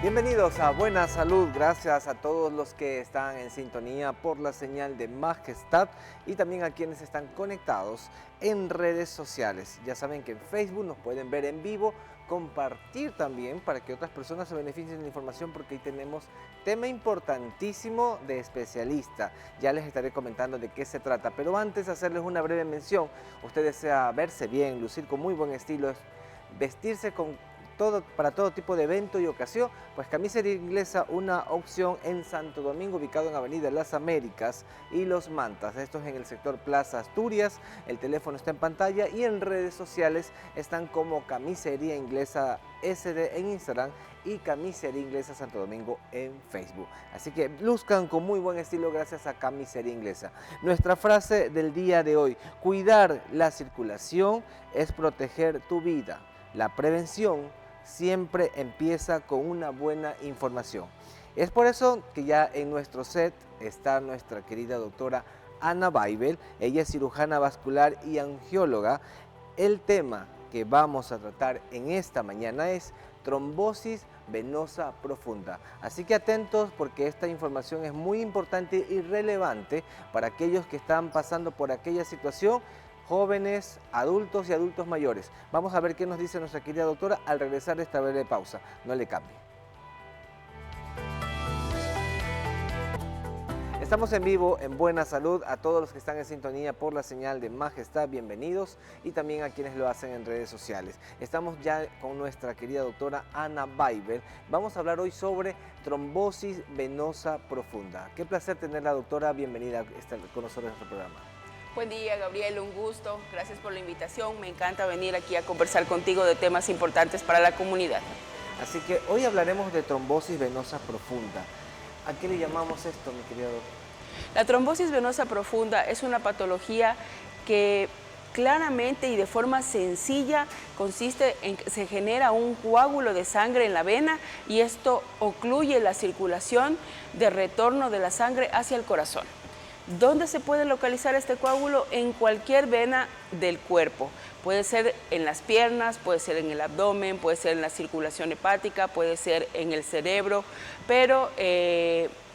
Bienvenidos a Buena Salud, gracias a todos los que están en sintonía por la señal de Majestad y también a quienes están conectados en redes sociales. Ya saben que en Facebook nos pueden ver en vivo, compartir también para que otras personas se beneficien de la información, porque ahí tenemos tema importantísimo de especialista. Ya les estaré comentando de qué se trata, pero antes de hacerles una breve mención, usted desea verse bien, lucir con muy buen estilo, vestirse para todo tipo de evento y ocasión, pues Camisería Inglesa, una opción en Santo Domingo, ubicado en Avenida Las Américas y Los Mantas. Esto es en el sector Plaza Asturias. El teléfono está en pantalla y en redes sociales están como Camisería Inglesa SD en Instagram y Camisería Inglesa Santo Domingo en Facebook. Así que luzcan con muy buen estilo gracias a Camisería Inglesa. Nuestra frase del día de hoy: cuidar la circulación es proteger tu vida. La prevención siempre empieza con una buena información. Es por eso que ya en nuestro set está nuestra querida doctora Ana Baibel. Ella es cirujana vascular y angióloga. El tema que vamos a tratar en esta mañana es trombosis venosa profunda. Así que atentos, porque esta información es muy importante y relevante para aquellos que están pasando por aquella situación, jóvenes, adultos y adultos mayores. Vamos a ver qué nos dice nuestra querida doctora al regresar de esta breve pausa. No le cambie. Estamos en vivo en Buena Salud. A todos los que están en sintonía por la señal de Majestad, bienvenidos, y también a quienes lo hacen en redes sociales. Estamos ya con nuestra querida doctora Ana Baibel. Vamos a hablar hoy sobre trombosis venosa profunda. Qué placer tenerla, doctora. Bienvenida con nosotros en nuestro programa. Buen día, Gabriel, un gusto. Gracias por la invitación. Me encanta venir aquí a conversar contigo de temas importantes para la comunidad. Así que hoy hablaremos de trombosis venosa profunda. ¿A qué le llamamos esto, mi querido doctor? La trombosis venosa profunda es una patología que claramente y de forma sencilla consiste en que se genera un coágulo de sangre en la vena y esto ocluye la circulación de retorno de la sangre hacia el corazón. ¿Dónde se puede localizar este coágulo? En cualquier vena del cuerpo. Puede ser en las piernas, puede ser en el abdomen, puede ser en la circulación hepática, puede ser en el cerebro, pero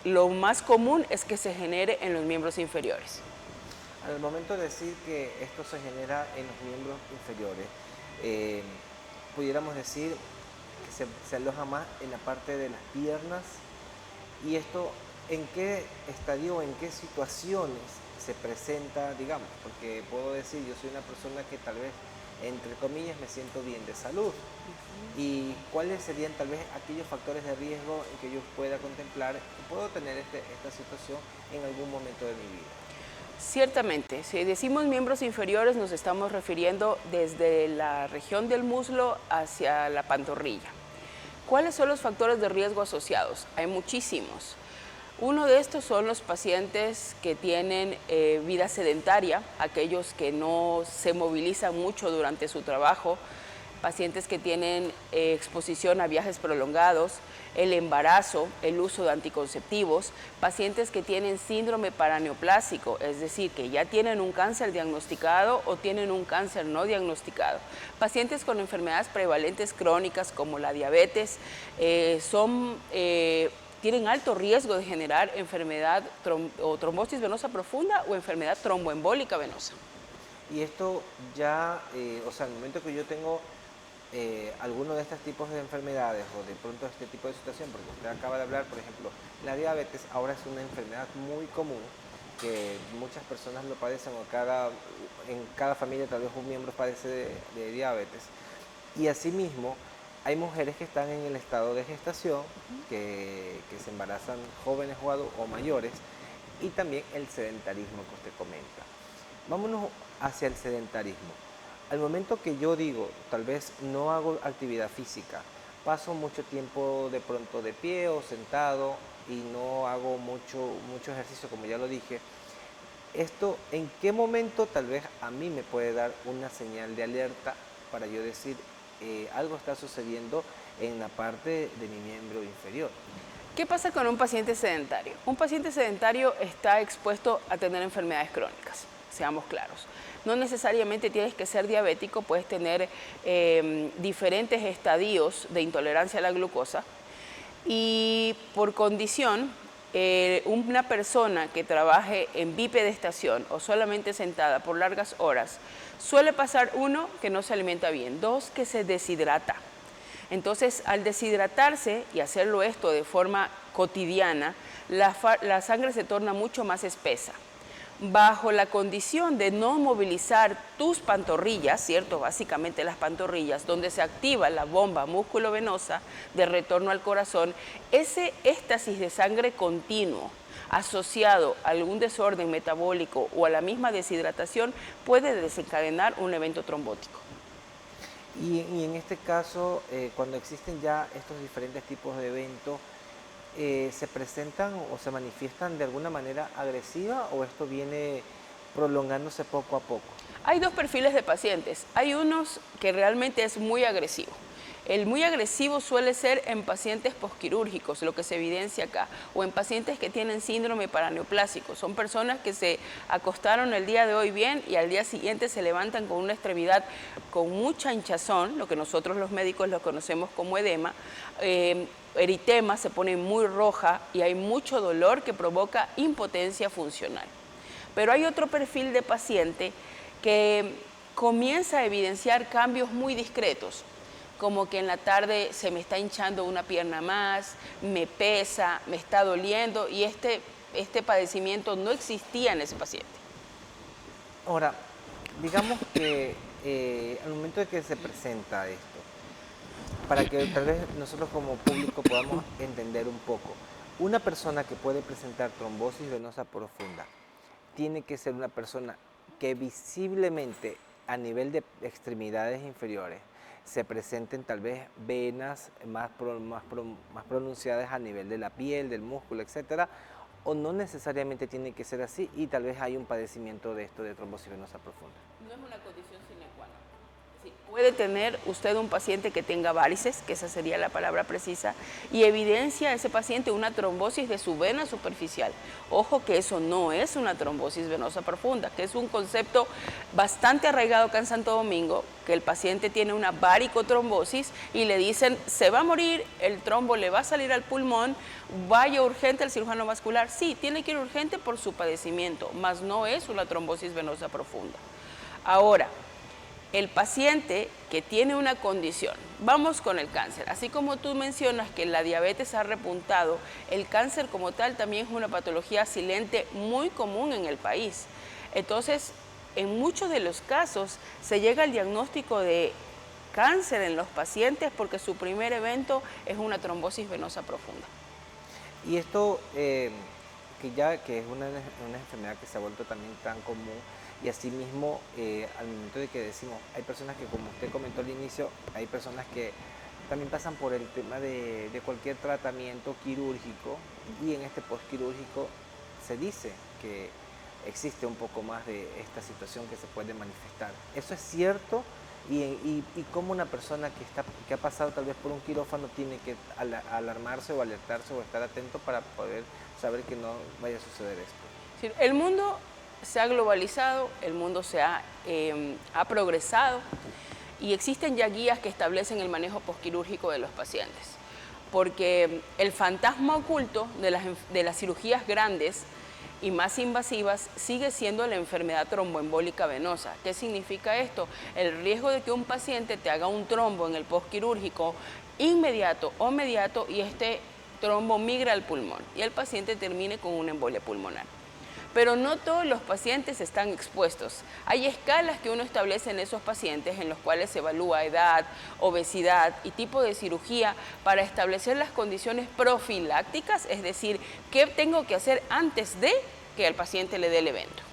lo más común es que se genere en los miembros inferiores. Al momento de decir que esto se genera en los miembros inferiores, pudiéramos decir que se aloja más en la parte de las piernas, y esto ¿en qué estadio o en qué situaciones se presenta, digamos? Porque puedo decir, yo soy una persona que tal vez, entre comillas, me siento bien de salud. ¿Y cuáles serían tal vez aquellos factores de riesgo en que yo pueda contemplar que puedo tener esta situación en algún momento de mi vida? Ciertamente, si decimos miembros inferiores nos estamos refiriendo desde la región del muslo hacia la pantorrilla. ¿Cuáles son los factores de riesgo asociados? Hay muchísimos. Uno de estos son los pacientes que tienen vida sedentaria, aquellos que no se movilizan mucho durante su trabajo, pacientes que tienen exposición a viajes prolongados, el embarazo, el uso de anticonceptivos, pacientes que tienen síndrome paraneoplásico, es decir, que ya tienen un cáncer diagnosticado o tienen un cáncer no diagnosticado, pacientes con enfermedades prevalentes crónicas como la diabetes, tienen alto riesgo de generar enfermedad o trombosis venosa profunda o enfermedad tromboembólica venosa. Y esto ya, o sea, al momento que yo tengo alguno de estos tipos de enfermedades o de pronto este tipo de situación, porque usted acaba de hablar, por ejemplo, la diabetes ahora es una enfermedad muy común, que muchas personas lo padecen, en cada familia tal vez un miembro padece de diabetes, y asimismo hay mujeres que están en el estado de gestación, que se embarazan jóvenes o mayores, y también el sedentarismo que usted comenta. Vámonos hacia el sedentarismo. Al momento que yo digo, tal vez no hago actividad física, paso mucho tiempo de pronto de pie o sentado y no hago mucho ejercicio, como ya lo dije, ¿esto en qué momento tal vez a mí me puede dar una señal de alerta para yo decir algo está sucediendo en la parte de mi miembro inferior? ¿Qué pasa con un paciente sedentario? Un paciente sedentario está expuesto a tener enfermedades crónicas, seamos claros. No necesariamente tienes que ser diabético, puedes tener diferentes estadios de intolerancia a la glucosa. Y por condición, una persona que trabaje en bipedestación o solamente sentada por largas horas, suele pasar uno, que no se alimenta bien, dos, que se deshidrata. Entonces, al deshidratarse y hacerlo esto de forma cotidiana, la sangre se torna mucho más espesa. Bajo la condición de no movilizar tus pantorrillas, ¿cierto? Básicamente las pantorrillas, donde se activa la bomba músculo-venosa de retorno al corazón, ese éxtasis de sangre continuo asociado a algún desorden metabólico o a la misma deshidratación puede desencadenar un evento trombótico. Y en este caso, cuando existen ya estos diferentes tipos de eventos, ¿se presentan o se manifiestan de alguna manera agresiva o esto viene prolongándose poco a poco? Hay dos perfiles de pacientes. Hay unos que realmente es muy agresivo. El muy agresivo suele ser en pacientes posquirúrgicos, lo que se evidencia acá, o en pacientes que tienen síndrome paraneoplásico. Son personas que se acostaron el día de hoy bien y al día siguiente se levantan con una extremidad con mucha hinchazón, lo que nosotros los médicos lo conocemos como edema, eritema, se pone muy roja y hay mucho dolor que provoca impotencia funcional. Pero hay otro perfil de paciente que comienza a evidenciar cambios muy discretos, como que en la tarde se me está hinchando una pierna más, me pesa, me está doliendo, y este padecimiento no existía en ese paciente. Ahora, digamos que al momento de que se presenta esto, para que tal vez nosotros como público podamos entender un poco, una persona que puede presentar trombosis venosa profunda tiene que ser una persona que visiblemente a nivel de extremidades inferiores se presenten tal vez venas más pronunciadas a nivel de la piel, del músculo, etcétera, o no necesariamente tiene que ser así y tal vez hay un padecimiento de esto de trombosis venosa profunda. No es una condición sine qua non. Sí, puede tener usted un paciente que tenga varices, que esa sería la palabra precisa, y evidencia a ese paciente una trombosis de su vena superficial. Ojo que eso no es una trombosis venosa profunda, que es un concepto bastante arraigado acá en Santo Domingo, que el paciente tiene una varicotrombosis y le dicen, se va a morir, el trombo le va a salir al pulmón, vaya urgente al cirujano vascular. Sí, tiene que ir urgente por su padecimiento, mas no es una trombosis venosa profunda. Ahora, el paciente que tiene una condición, vamos con el cáncer, así como tú mencionas que la diabetes ha repuntado, el cáncer como tal también es una patología silente muy común en el país. Entonces, en muchos de los casos se llega al diagnóstico de cáncer en los pacientes porque su primer evento es una trombosis venosa profunda. Y esto, que es una enfermedad que se ha vuelto también tan común, y asimismo, al momento de que decimos, hay personas que, como usted comentó al inicio, hay personas que también pasan por el tema de cualquier tratamiento quirúrgico, y en este postquirúrgico se dice que existe un poco más de esta situación que se puede manifestar. ¿Eso es cierto? ¿Y cómo una persona que ha pasado tal vez por un quirófano tiene que alarmarse o alertarse o estar atento para poder saber que no vaya a suceder esto? Sí, el mundo se ha globalizado, el mundo ha progresado y existen ya guías que establecen el manejo postquirúrgico de los pacientes, porque el fantasma oculto de las cirugías grandes y más invasivas sigue siendo la enfermedad tromboembólica venosa. ¿Qué significa esto? El riesgo de que un paciente te haga un trombo en el postquirúrgico inmediato o mediato y este trombo migra al pulmón y el paciente termine con una embolia pulmonar. Pero no todos los pacientes están expuestos. Hay escalas que uno establece en esos pacientes en los cuales se evalúa edad, obesidad y tipo de cirugía para establecer las condiciones profilácticas, es decir, qué tengo que hacer antes de que al paciente le dé el evento.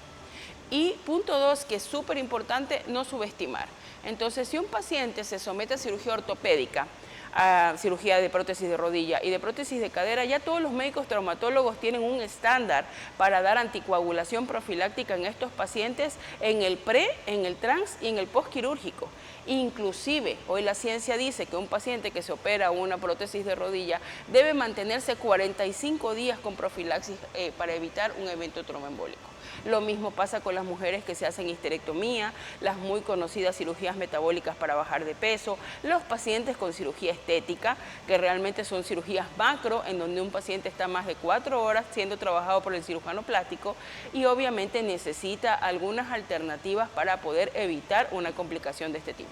Y punto 2, que es súper importante, no subestimar. Entonces, si un paciente se somete a cirugía ortopédica, a cirugía de prótesis de rodilla y de prótesis de cadera, ya todos los médicos traumatólogos tienen un estándar para dar anticoagulación profiláctica en estos pacientes en el pre, en el trans y en el postquirúrgico. Inclusive, hoy la ciencia dice que un paciente que se opera una prótesis de rodilla debe mantenerse 45 días con profilaxis para evitar un evento tromboembólico. Lo mismo pasa con las mujeres que se hacen histerectomía, las muy conocidas cirugías metabólicas para bajar de peso, los pacientes con cirugía estética, que realmente son cirugías macro, en donde un paciente está más de 4 horas siendo trabajado por el cirujano plástico y obviamente necesita algunas alternativas para poder evitar una complicación de este tipo.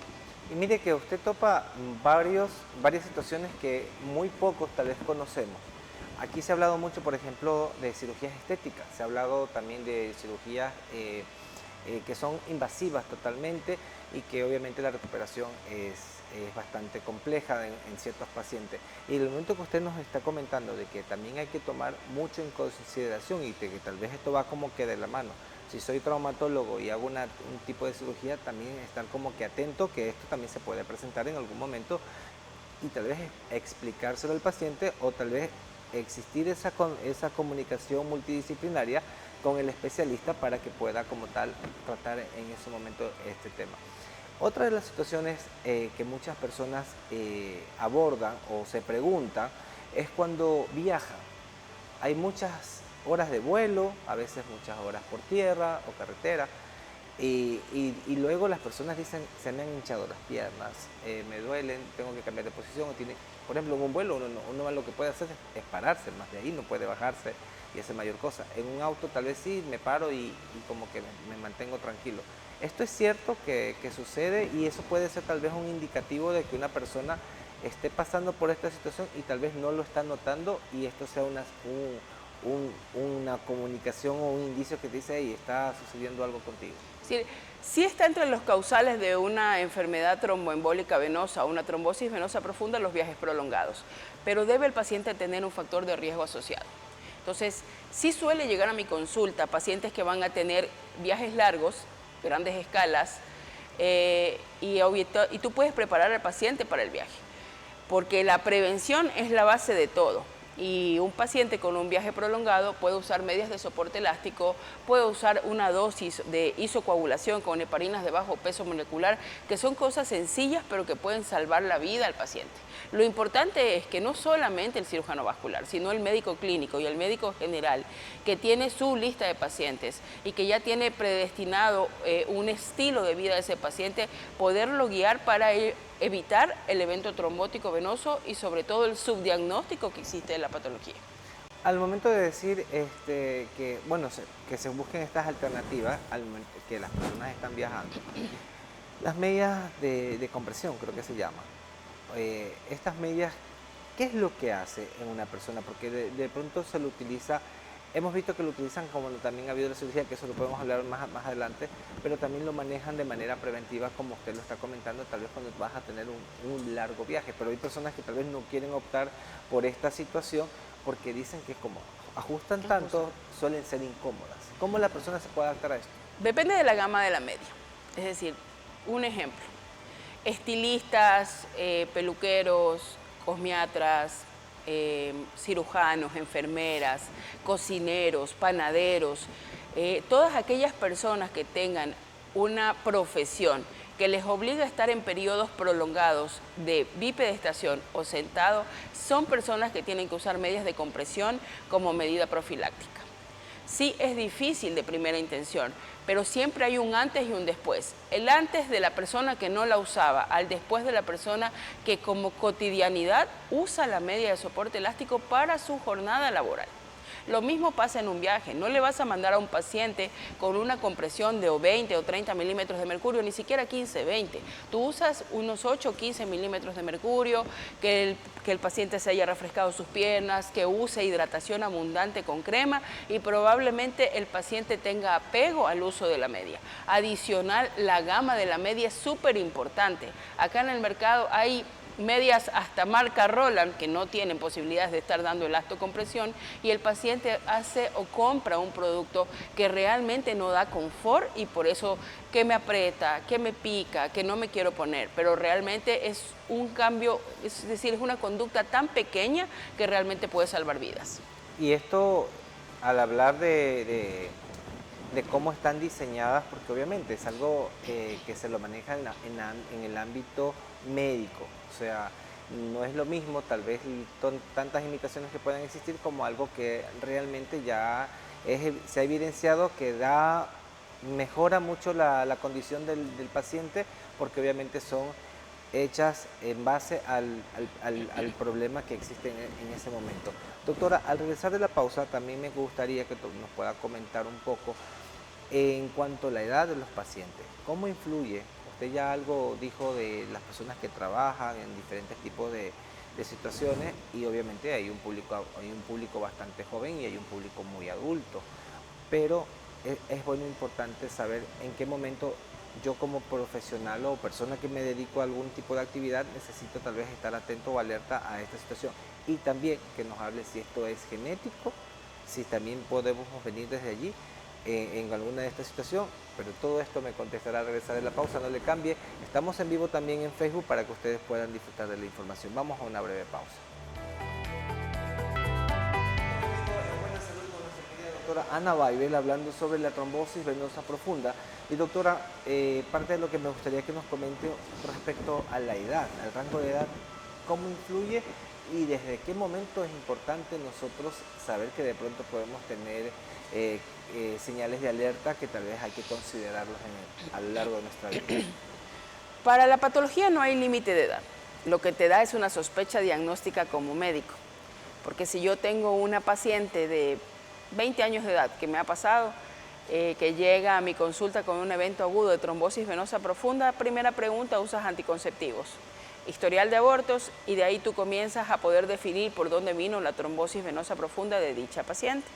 Y mire que usted topa varias situaciones que muy pocos tal vez conocemos. Aquí se ha hablado mucho, por ejemplo, de cirugías estéticas, se ha hablado también de cirugías que son invasivas totalmente y que obviamente la recuperación es bastante compleja en ciertos pacientes. Y en el momento que usted nos está comentando de que también hay que tomar mucho en consideración y de que tal vez esto va como que de la mano. Si soy traumatólogo y hago un tipo de cirugía, también estar como que atento que esto también se puede presentar en algún momento y tal vez explicárselo al paciente o tal vez existir esa comunicación multidisciplinaria con el especialista para que pueda como tal tratar en ese momento este tema. Otra de las situaciones que muchas personas abordan o se preguntan es cuando viajan. Hay muchas horas de vuelo, a veces muchas horas por tierra o carretera, y luego las personas dicen, se me han hinchado las piernas, me duelen, tengo que cambiar de posición. Por ejemplo, en un vuelo uno lo que puede hacer es pararse, más de ahí no puede bajarse y hacer mayor cosa. En un auto tal vez sí, me paro y como que me mantengo tranquilo. Esto es cierto que sucede y eso puede ser tal vez un indicativo de que una persona esté pasando por esta situación y tal vez no lo está notando y esto sea una comunicación o un indicio que te dice, hey, está sucediendo algo contigo. Sí está entre los causales de una enfermedad tromboembólica venosa o una trombosis venosa profunda los viajes prolongados, pero debe el paciente tener un factor de riesgo asociado. Entonces, sí suele llegar a mi consulta pacientes que van a tener viajes largos, grandes escalas, y tú puedes preparar al paciente para el viaje, porque la prevención es la base de todo. Y un paciente con un viaje prolongado puede usar medias de soporte elástico, puede usar una dosis de isocoagulación con heparinas de bajo peso molecular, que son cosas sencillas pero que pueden salvar la vida al paciente. Lo importante es que no solamente el cirujano vascular, sino el médico clínico y el médico general, que tiene su lista de pacientes y que ya tiene predestinado un estilo de vida de ese paciente, poderlo guiar para evitar el evento trombótico venoso y sobre todo el subdiagnóstico que existe de la patología. Al momento de decir que, bueno, que se busquen estas alternativas, al momento que las personas están viajando, las medias de compresión creo que se llama. Estas medias, ¿qué es lo que hace en una persona? Porque de pronto se lo utiliza, hemos visto que lo utilizan como también ha habido la cirugía, que eso lo podemos hablar más adelante, pero también lo manejan de manera preventiva, como usted lo está comentando, tal vez cuando vas a tener un largo viaje, pero hay personas que tal vez no quieren optar por esta situación porque dicen que como ajustan tanto, suelen ser incómodas. ¿Cómo la persona se puede adaptar a esto? Depende de la gama de la media. Es decir, un ejemplo, estilistas, peluqueros, cosmiatras, cirujanos, enfermeras, cocineros, panaderos, todas aquellas personas que tengan una profesión que les obliga a estar en periodos prolongados de bipedestación o sentado, son personas que tienen que usar medias de compresión como medida profiláctica. Sí es difícil de primera intención, pero siempre hay un antes y un después. El antes de la persona que no la usaba, al después de la persona que como cotidianidad usa la media de soporte elástico para su jornada laboral. Lo mismo pasa en un viaje. No le vas a mandar a un paciente con una compresión de 20 o 30 milímetros de mercurio, ni siquiera 15, 20. Tú usas unos 8 o 15 milímetros de mercurio, que el paciente se haya refrescado sus piernas, que use hidratación abundante con crema y probablemente el paciente tenga apego al uso de la media. Adicional, la gama de la media es súper importante. Acá en el mercado hay medias hasta marca Roland que no tienen posibilidades de estar dando elastocompresión y el paciente hace o compra un producto que realmente no da confort y por eso que me aprieta, que me pica, que no me quiero poner, pero realmente es un cambio, es decir, es una conducta tan pequeña que realmente puede salvar vidas. Y esto, al hablar de cómo están diseñadas, porque obviamente es algo que se lo maneja en el ámbito médico, o sea, no es lo mismo tal vez tantas imitaciones que puedan existir como algo que realmente ya se ha evidenciado que mejora mucho la condición del paciente, porque obviamente son hechas en base al problema que existe en ese momento. Doctora, al regresar de la pausa, también me gustaría que nos pueda comentar un poco en cuanto a la edad de los pacientes. ¿Cómo influye? Usted ya algo dijo de las personas que trabajan en diferentes tipos de situaciones, y obviamente hay un público bastante joven y hay un público muy adulto, pero es bueno, importante saber en qué momento yo, como profesional o persona que me dedico a algún tipo de actividad, necesito tal vez estar atento o alerta a esta situación, y también que nos hable si esto es genético, si también podemos venir desde allí en alguna de esta situación. Pero todo esto me contestará al regresar de la pausa. No le cambie, estamos en vivo también en Facebook para que ustedes puedan disfrutar de la información. Vamos a una breve pausa. Doctora Ana Baibel, hablando sobre la trombosis venosa profunda. Y doctora, parte de lo que me gustaría que nos comente respecto a la edad, al rango de edad, ¿cómo influye y desde qué momento es importante nosotros saber que de pronto podemos tener señales de alerta que tal vez hay que considerarlos a lo largo de nuestra vida? Para la patología no hay límite de edad. Lo que te da es una sospecha diagnóstica como médico. Porque si yo tengo una paciente de 20 años de edad que me ha pasado, que llega a mi consulta con un evento agudo de trombosis venosa profunda, primera pregunta, ¿usas anticonceptivos? Historial de abortos, y de ahí tú comienzas a poder definir por dónde vino la trombosis venosa profunda de dicha paciente.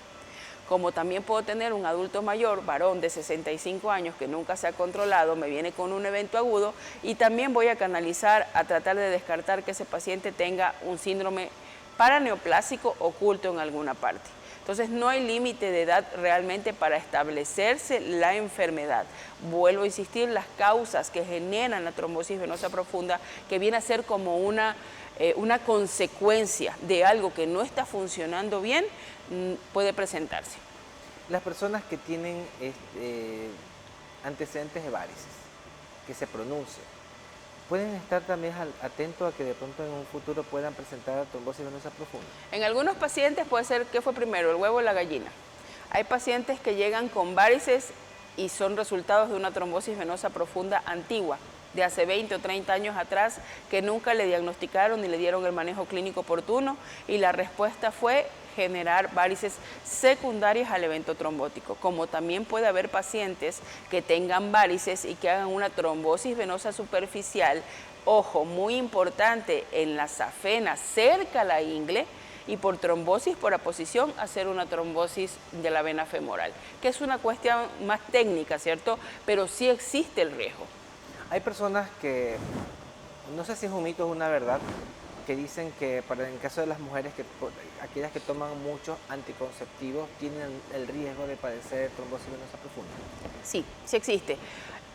Como también puedo tener un adulto mayor, varón de 65 años que nunca se ha controlado, me viene con un evento agudo, y también voy a canalizar a tratar de descartar que ese paciente tenga un síndrome paraneoplásico oculto en alguna parte. Entonces no hay límite de edad realmente para establecerse la enfermedad. Vuelvo a insistir, las causas que generan la trombosis venosa profunda, que viene a ser como una consecuencia de algo que no está funcionando bien, puede presentarse. Las personas que tienen antecedentes de varices, que se pronuncian, ¿pueden estar también atentos a que de pronto en un futuro puedan presentar trombosis venosa profunda? En algunos pacientes puede ser, ¿qué fue primero, el huevo o la gallina? Hay pacientes que llegan con varices y son resultados de una trombosis venosa profunda antigua, de hace 20 o 30 años atrás, que nunca le diagnosticaron ni le dieron el manejo clínico oportuno, y la respuesta fue generar varices secundarias al evento trombótico. Como también puede haber pacientes que tengan varices y que hagan una trombosis venosa superficial, ojo, muy importante, en la safena, cerca a la ingle, y por trombosis por aposición hacer una trombosis de la vena femoral, que es una cuestión más técnica, ¿cierto? Pero sí existe el riesgo. Hay personas que, no sé si es un mito o una verdad, que dicen que en caso de las mujeres, aquellas que toman muchos anticonceptivos tienen el riesgo de padecer trombosis venosa profunda. Sí, sí existe.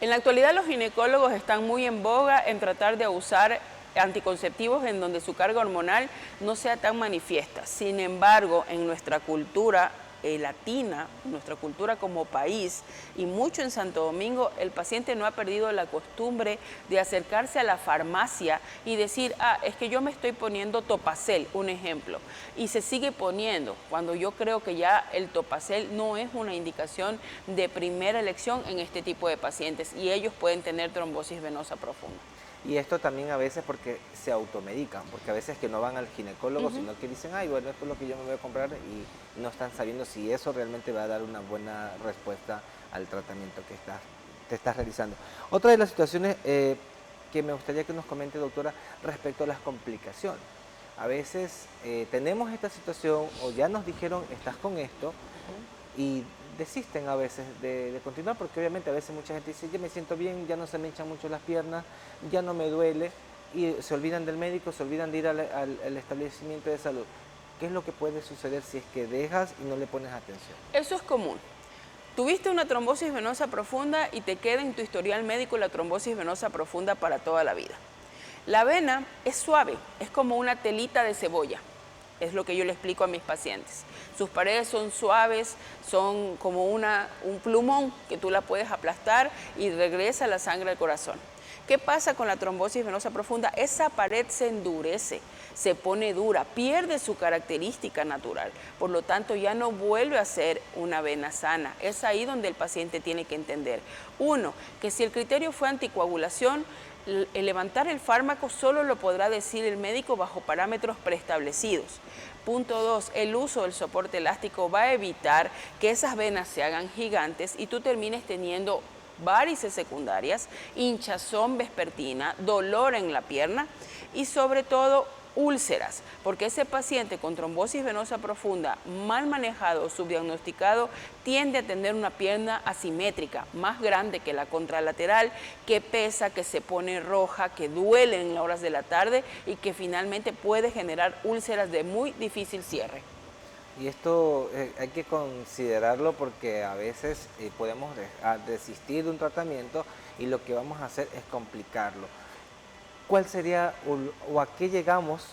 En la actualidad los ginecólogos están muy en boga en tratar de usar anticonceptivos en donde su carga hormonal no sea tan manifiesta. Sin embargo, en nuestra cultura latina, nuestra cultura como país, y mucho en Santo Domingo, el paciente no ha perdido la costumbre de acercarse a la farmacia y decir, es que yo me estoy poniendo Topacel, un ejemplo, y se sigue poniendo, cuando yo creo que ya el Topacel no es una indicación de primera elección en este tipo de pacientes, y ellos pueden tener trombosis venosa profunda. Y esto también a veces porque se automedican, porque a veces que no van al ginecólogo, sino que dicen, ay, bueno, esto es lo que yo me voy a comprar, y no están sabiendo si eso realmente va a dar una buena respuesta al tratamiento que te estás realizando. Otra de las situaciones que me gustaría que nos comente, doctora, respecto a las complicaciones. A veces tenemos esta situación, o ya nos dijeron, estás con esto, y desisten a veces de continuar, porque obviamente a veces mucha gente dice, ya me siento bien, ya no se me hinchan mucho las piernas, ya no me duele, y se olvidan del médico, se olvidan de ir al establecimiento de salud. ¿Qué es lo que puede suceder si es que dejas y no le pones atención? Eso es común. Tuviste una trombosis venosa profunda y te queda en tu historial médico la trombosis venosa profunda para toda la vida. La vena es suave, es como una telita de cebolla. Es lo que yo le explico a mis pacientes. Sus paredes son suaves, son como un plumón que tú la puedes aplastar y regresa la sangre al corazón. ¿Qué pasa con la trombosis venosa profunda? Esa pared se endurece, se pone dura, pierde su característica natural, por lo tanto ya no vuelve a ser una vena sana. Es ahí donde el paciente tiene que entender. Uno, que si el criterio fue anticoagulación, el levantar el fármaco solo lo podrá decir el médico bajo parámetros preestablecidos. Punto 2, el uso del soporte elástico va a evitar que esas venas se hagan gigantes y tú termines teniendo varices secundarias, hinchazón vespertina, dolor en la pierna y sobre todo úlceras, porque ese paciente con trombosis venosa profunda mal manejado o subdiagnosticado tiende a tener una pierna asimétrica, más grande que la contralateral, que pesa, que se pone roja, que duele en las horas de la tarde y que finalmente puede generar úlceras de muy difícil cierre. Y esto hay que considerarlo porque a veces podemos desistir de un tratamiento y lo que vamos a hacer es complicarlo. ¿Cuál sería o a qué llegamos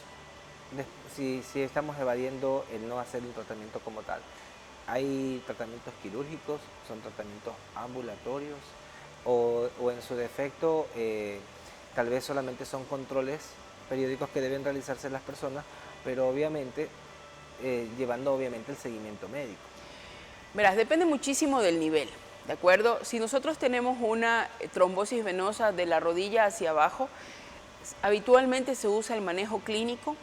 si estamos evadiendo el no hacer un tratamiento como tal? ¿Hay tratamientos quirúrgicos? ¿Son tratamientos ambulatorios? ¿O en su defecto tal vez solamente son controles periódicos que deben realizarse las personas, pero obviamente llevando obviamente el seguimiento médico? Verás, depende muchísimo del nivel, ¿de acuerdo? Si nosotros tenemos una trombosis venosa de la rodilla hacia abajo, habitualmente se usa el manejo clínico,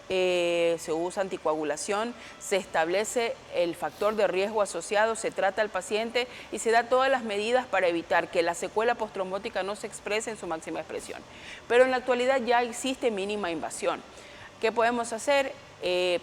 se usa anticoagulación, se establece el factor de riesgo asociado, se trata al paciente y se da todas las medidas para evitar que la secuela postrombótica no se exprese en su máxima expresión. Pero en la actualidad ya existe mínima invasión. ¿Qué podemos hacer?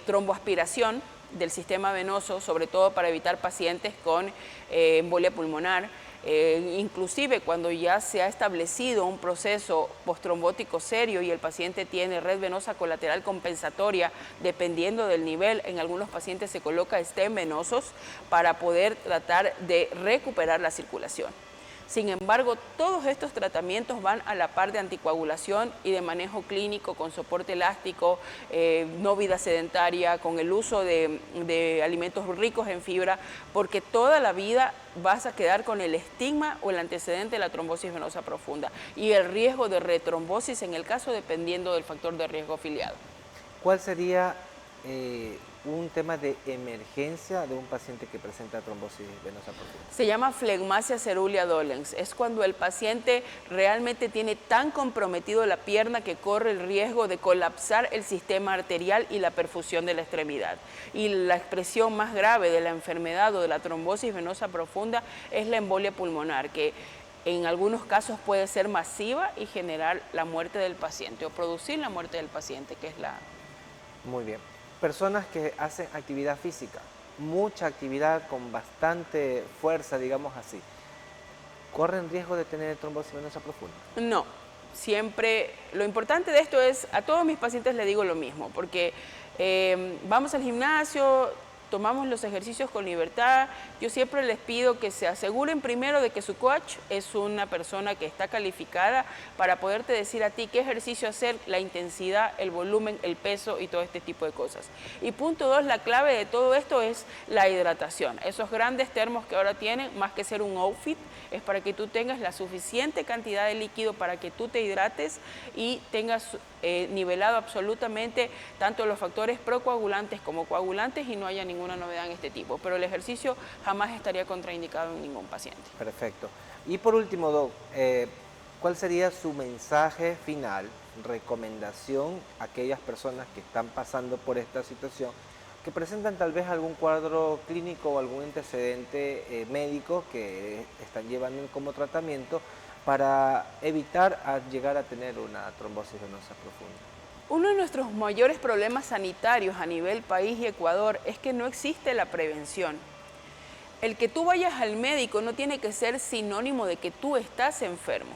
Tromboaspiración del sistema venoso, sobre todo para evitar pacientes con embolia pulmonar. Inclusive cuando ya se ha establecido un proceso postrombótico serio y el paciente tiene red venosa colateral compensatoria, dependiendo del nivel, en algunos pacientes se coloca stent venosos para poder tratar de recuperar la circulación. Sin embargo, todos estos tratamientos van a la par de anticoagulación y de manejo clínico con soporte elástico, no vida sedentaria, con el uso de alimentos ricos en fibra, porque toda la vida vas a quedar con el estigma o el antecedente de la trombosis venosa profunda y el riesgo de retrombosis en el caso dependiendo del factor de riesgo afiliado. ¿Cuál sería un tema de emergencia de un paciente que presenta trombosis venosa profunda? Se llama flegmasia cerulea dolens. Es cuando el paciente realmente tiene tan comprometido la pierna que corre el riesgo de colapsar el sistema arterial y la perfusión de la extremidad. Y la expresión más grave de la enfermedad o de la trombosis venosa profunda es la embolia pulmonar, que en algunos casos puede ser masiva y generar la muerte del paciente o producir la muerte del paciente, que es la... Muy bien. Personas que hacen actividad física, mucha actividad con bastante fuerza, digamos así, ¿corren riesgo de tener trombosis venosa profunda? No, siempre, lo importante de esto es, a todos mis pacientes les digo lo mismo, porque vamos al gimnasio, tomamos los ejercicios con libertad. Yo siempre les pido que se aseguren primero de que su coach es una persona que está calificada para poderte decir a ti qué ejercicio hacer, la intensidad, el volumen, el peso y todo este tipo de cosas. Y punto 2, la clave de todo esto es la hidratación. Esos grandes termos que ahora tienen, más que ser un outfit, es para que tú tengas la suficiente cantidad de líquido para que tú te hidrates y tengas nivelado absolutamente tanto los factores procoagulantes como coagulantes y no haya ninguna novedad en este tipo. Pero el ejercicio jamás estaría contraindicado en ningún paciente. Perfecto. Y por último, Doc, ¿cuál sería su mensaje final, recomendación a aquellas personas que están pasando por esta situación, que presentan tal vez algún cuadro clínico o algún antecedente médico que están llevando como tratamiento para evitar llegar a tener una trombosis venosa profunda? Uno de nuestros mayores problemas sanitarios a nivel país y Ecuador es que no existe la prevención. El que tú vayas al médico no tiene que ser sinónimo de que tú estás enfermo.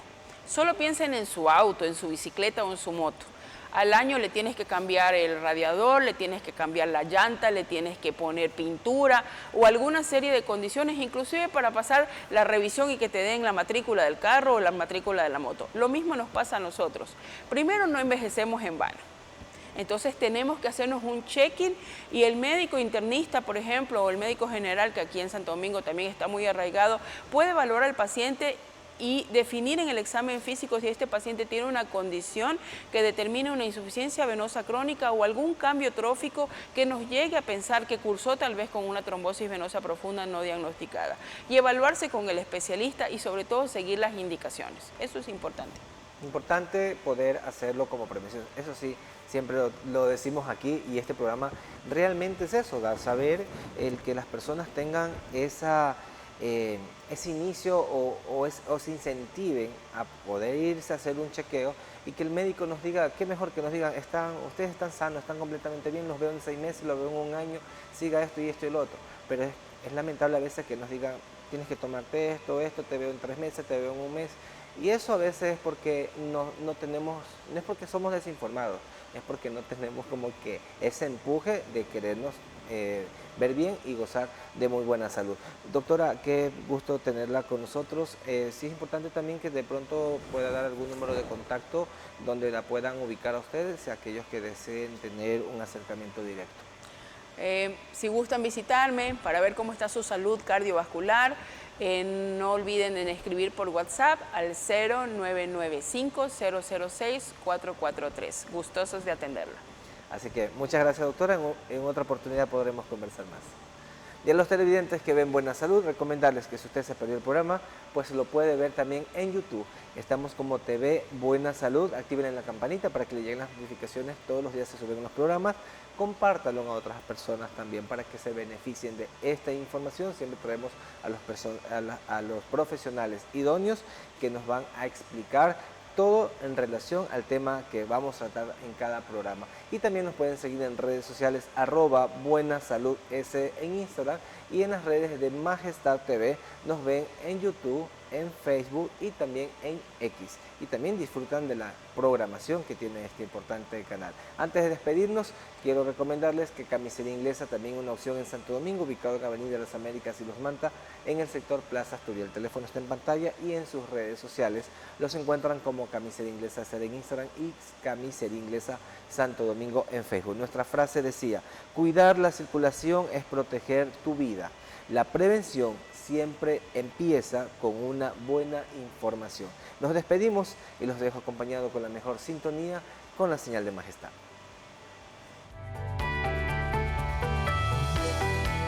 Solo piensen en su auto, en su bicicleta o en su moto. Al año le tienes que cambiar el radiador, le tienes que cambiar la llanta, le tienes que poner pintura o alguna serie de condiciones, inclusive para pasar la revisión y que te den la matrícula del carro o la matrícula de la moto. Lo mismo nos pasa a nosotros. Primero, no envejecemos en vano. Entonces tenemos que hacernos un check-in y el médico internista, por ejemplo, o el médico general, que aquí en Santo Domingo también está muy arraigado, puede valorar al paciente y definir en el examen físico si este paciente tiene una condición que determine una insuficiencia venosa crónica o algún cambio trófico que nos llegue a pensar que cursó tal vez con una trombosis venosa profunda no diagnosticada. Y evaluarse con el especialista y sobre todo seguir las indicaciones. Eso es importante. Importante poder hacerlo como prevención. Eso sí, siempre lo decimos aquí y este programa realmente es eso, saber el que las personas tengan ese inicio o se incentiven a poder irse a hacer un chequeo y que el médico nos diga, qué mejor que nos digan, ustedes están sanos, están completamente bien, los veo en 6 meses, los veo en un año, siga esto y esto y lo otro. Pero es lamentable a veces que nos digan, tienes que tomarte esto, te veo en 3 meses, te veo en un mes. Y eso a veces es porque no tenemos, no es porque somos desinformados, es porque no tenemos como que ese empuje de querernos ver bien y gozar de muy buena salud. Doctora, qué gusto tenerla con nosotros. Sí es importante también que de pronto pueda dar algún número de contacto donde la puedan ubicar a ustedes, aquellos que deseen tener un acercamiento directo. Si gustan visitarme para ver cómo está su salud cardiovascular, no olviden en escribir por WhatsApp al 0995-006-443. Gustosos de atenderla. Así que muchas gracias, doctora. En otra oportunidad podremos conversar más. Y a los televidentes que ven Buena Salud, recomendarles que si usted se perdió el programa, pues lo puede ver también en YouTube. Estamos como TV Buena Salud. Activen la campanita para que le lleguen las notificaciones. Todos los días se suben los programas. Compártalo a otras personas también para que se beneficien de esta información. Siempre traemos a los profesionales idóneos que nos van a explicar todo en relación al tema que vamos a tratar en cada programa. Y también nos pueden seguir en redes sociales @buenasaludS en Instagram y en las redes de Majestad TV. Nos ven en YouTube, en Facebook y también en X. Y también disfrutan de la programación que tiene este importante canal. Antes de despedirnos, quiero recomendarles que Camisería Inglesa, también una opción en Santo Domingo, ubicado en Avenida Las Américas y Los Manta, en el sector Plaza Asturias. El teléfono está en pantalla y en sus redes sociales los encuentran como Camisería Inglesa SR en Instagram y Camisería Inglesa Santo Domingo en Facebook. Nuestra frase decía, cuidar la circulación es proteger tu vida. La prevención siempre empieza con una buena información. Nos despedimos y los dejo acompañado con la mejor sintonía con la señal de Majestad.